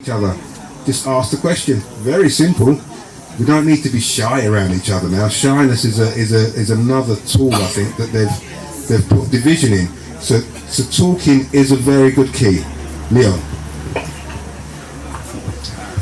each other. Just ask the question. Very simple. We don't need to be shy around each other now. Shyness is another tool, I think, that they've put division in. So talking is a very good key. Leon.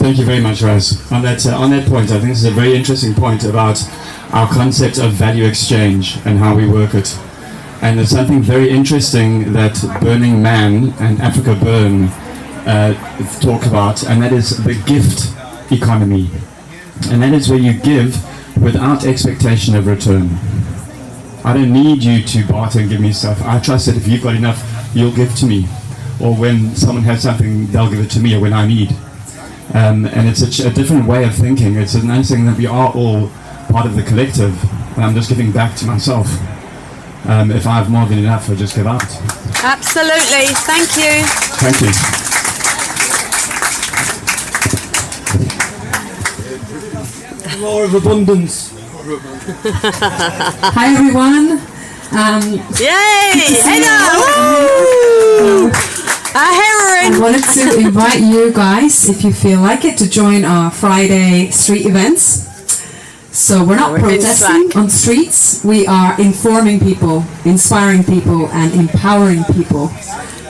Thank you very much, Raz. On that point, I think this is a very interesting point about our concept of value exchange and how we work it. And there's something very interesting that Burning Man and Africa Burn talk about, and that is the gift economy. And that is where you give without expectation of return. I don't need you to barter and give me stuff. I trust that if you've got enough, you'll give to me. Or when someone has something, they'll give it to me, or when I need. And it's a different way of thinking. It's an understanding that we are all part of the collective, and I'm just giving back to myself. If I have more than enough, I just give out. Absolutely. Thank you. Thank you. Law of abundance. Hi everyone. Yay! Hello! A heroine! I wanted to invite you guys, if you feel like it, to join our Friday street events. So we're not protesting on the streets, we are informing people, inspiring people and empowering people.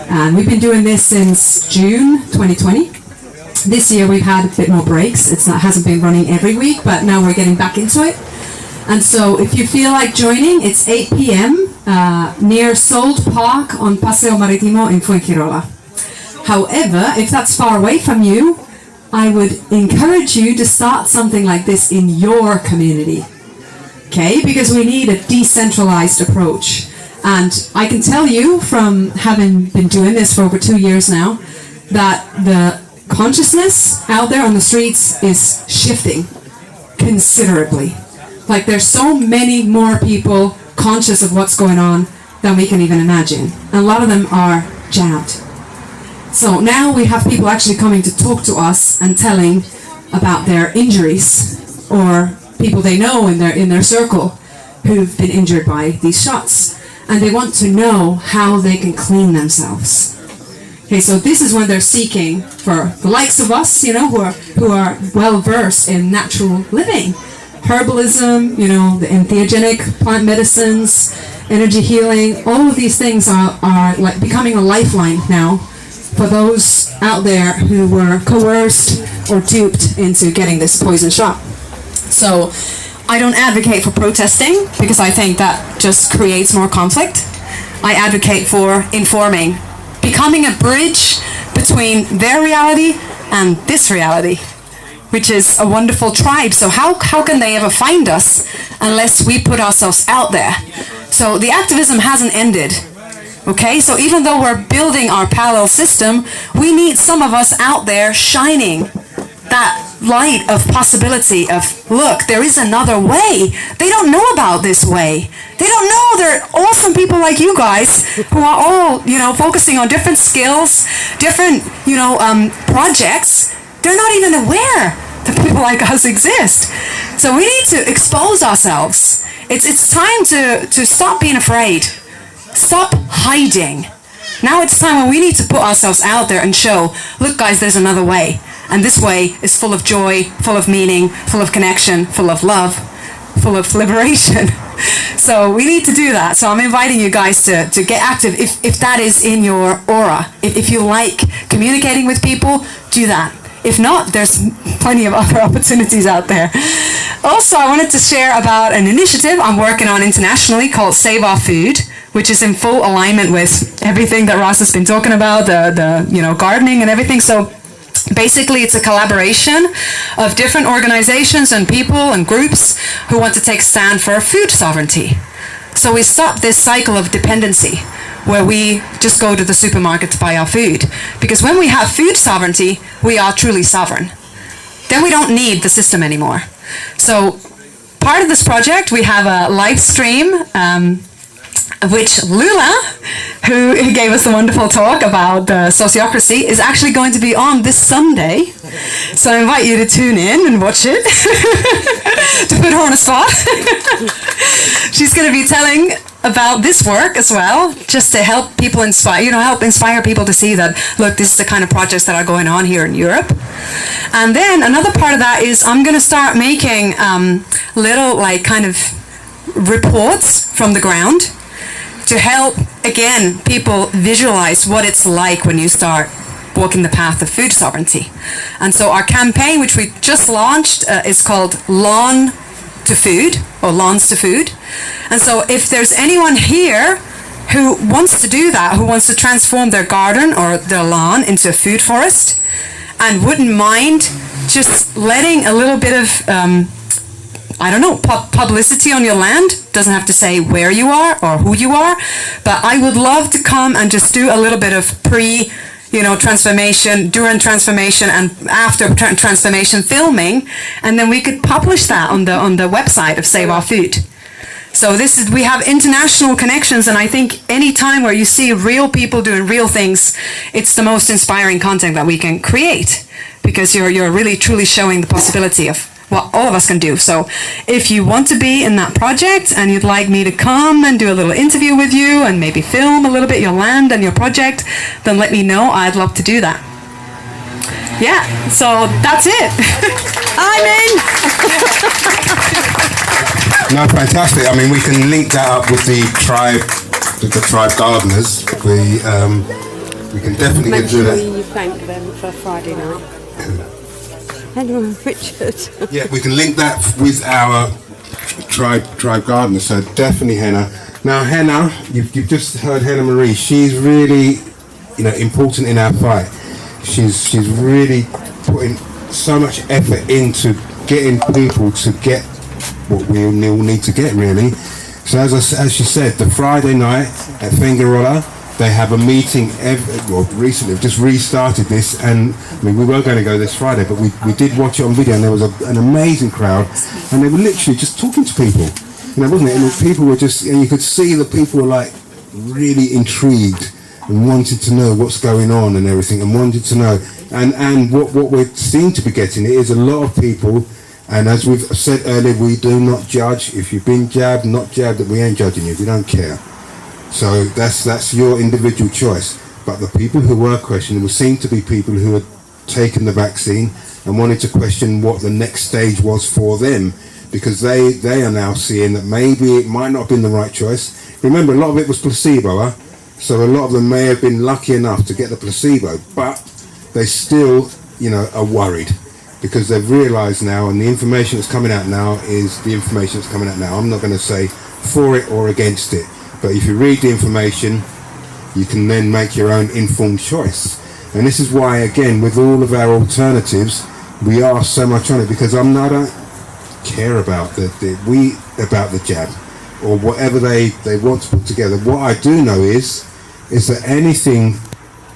And we've been doing this since June 2020. This year we've had a bit more breaks. It hasn't been running every week, but now we're getting back into it. And so if you feel like joining, it's 8 p.m. Near Sold Park on Paseo Maritimo in Fuengirola. However, if that's far away from you, I would encourage you to start something like this in your community. Okay? Because we need a decentralized approach. And I can tell you from having been doing this for over 2 years now, that the consciousness out there on the streets is shifting considerably. Like there's so many more people conscious of what's going on than we can even imagine. And a lot of them are jammed. So now we have people actually coming to talk to us and telling about their injuries or people they know in their circle who've been injured by these shots. And they want to know how they can clean themselves. Okay, so this is when they're seeking for the likes of us, you know, who are well versed in natural living. Herbalism, you know, the entheogenic plant medicines, energy healing, all of these things are like becoming a lifeline now for those out there who were coerced or duped into getting this poison shot. So I don't advocate for protesting because I think that just creates more conflict. I advocate for informing, becoming a bridge between their reality and this reality, which is a wonderful tribe. So how can they ever find us unless we put ourselves out there? So the activism hasn't ended. Okay, so even though we're building our parallel system, we need some of us out there shining that light of possibility of, look, there is another way. They don't know about this way. They don't know there are awesome people like you guys who are all, you know, focusing on different skills, different, you know, projects. They're not even aware that people like us exist. So we need to expose ourselves. It's time to stop being afraid. Stop hiding. Now it's time when we need to put ourselves out there and show, look guys, there's another way. And this way is full of joy, full of meaning, full of connection, full of love, full of liberation. So we need to do that. So I'm inviting you guys to get active if that is in your aura. If you like communicating with people, do that. If not, there's plenty of other opportunities out there. Also, I wanted to share about an initiative I'm working on internationally called Save Our Food, which is in full alignment with everything that Ross has been talking about, the you know, gardening and everything. So basically, it's a collaboration of different organizations and people and groups who want to take stand for food sovereignty. So we stop this cycle of dependency where we just go to the supermarket to buy our food. Because when we have food sovereignty, we are truly sovereign. Then we don't need the system anymore. So part of this project, we have a live stream which Lula, who gave us a wonderful talk about the sociocracy, is actually going to be on this Sunday. So I invite you to tune in and watch it, to put her on a spot. She's going to be telling about this work as well, just to help people help inspire people to see that, look, this is the kind of projects that are going on here in Europe. And then another part of that is I'm going to start making little kind of reports from the ground to help, again, people visualize what it's like when you start walking the path of food sovereignty. And so our campaign, which we just launched, is called Lawn to Food, or Lawns to Food. And so if there's anyone here who wants to do that, who wants to transform their garden or their lawn into a food forest, and wouldn't mind just letting a little bit of publicity on your land, doesn't have to say where you are or who you are, but I would love to come and just do a little bit of transformation, during transformation, and after transformation filming, and then we could publish that on the website of Save Our Food. So we have international connections, and I think any time where you see real people doing real things, it's the most inspiring content that we can create, because you're really truly showing the possibility of what all of us can do. So if you want to be in that project and you'd like me to come and do a little interview with you and maybe film a little bit your land and your project, then let me know. I'd love to do that. Yeah, so that's it. I'm in. No, fantastic. I mean, we can link that up with the tribe gardeners. We can definitely Make get through sure that. you thank them for Friday night. Hello, Richard. Yeah, we can link that with our tribe gardener. So definitely Henna. Now Henna, you've just heard Henna Marie. She's really, important in our fight. She's really putting so much effort into getting people to get what we all need to get, really. So as she said, the Friday night at Fengarola, they have a meeting recently. We've just restarted this, and I mean, we were going to go this Friday, but we did watch it on video, and there was an amazing crowd, and they were literally just talking to people, wasn't it? And people were just, and you could see the people were like really intrigued and wanted to know what's going on and everything, and wanted to know, and what we seem to be getting is a lot of people. And as we've said earlier, we do not judge. If you've been jabbed, not jabbed, that we ain't judging you. We don't care. So that's your individual choice. But the people who were questioning seemed to be people who had taken the vaccine and wanted to question what the next stage was for them, because they are now seeing that maybe it might not have been the right choice. Remember, a lot of it was placebo, so a lot of them may have been lucky enough to get the placebo, but they still, are worried, because they've realised now, and the information that's coming out now is the information that's coming out now. I'm not going to say for it or against it, but if you read the information, you can then make your own informed choice. And this is why, again, with all of our alternatives, we are so much on it, because I don't care about the jab or whatever they want to put together. What I do know is that anything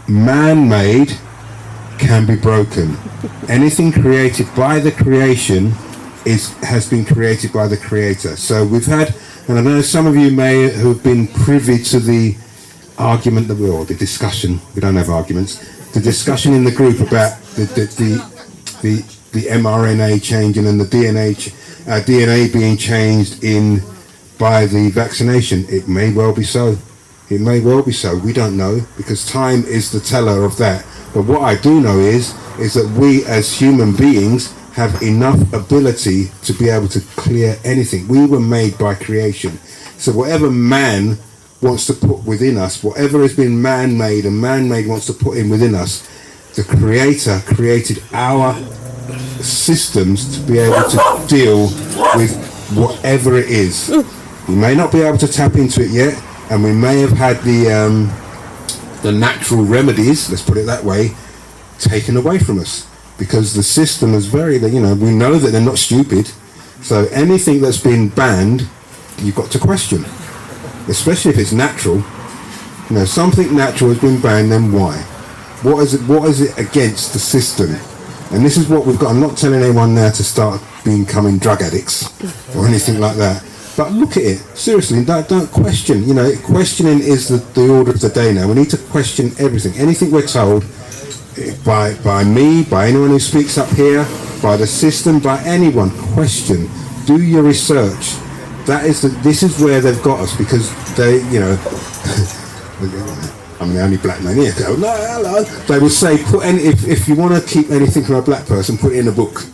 man-made can be broken. Anything created by the creation has been created by the creator. So we've had, and I know some of you may have been privy to the argument or the discussion. We don't have arguments. The discussion in the group about the mRNA changing and the DNA being changed by the vaccination. It may well be so. It may well be so. We don't know, because time is the teller of that. But what I do know is that we as human beings have enough ability to be able to clear anything. We were made by creation. So whatever man wants to put within us, whatever has been man-made and man-made wants to put in within us, the creator created our systems to be able to deal with whatever it is. We may not be able to tap into it yet, and we may have had the natural remedies, let's put it that way, taken away from us, because the system is we know that they're not stupid. So anything that's been banned, you've got to question, especially if it's natural. Something natural has been banned, then why? What is it against the system? And this is what we've got. I'm not telling anyone now to start becoming drug addicts or anything like that. But look at it, seriously, don't question. Questioning is the order of the day now. We need to question everything. Anything we're told, by me, by anyone who speaks up here, by the system, by anyone, question. Do your research. This is where they've got us, because they, you know, I'm the only black man here. Go, no, hello. They will say, if you want to keep anything from a black person, put it in a book.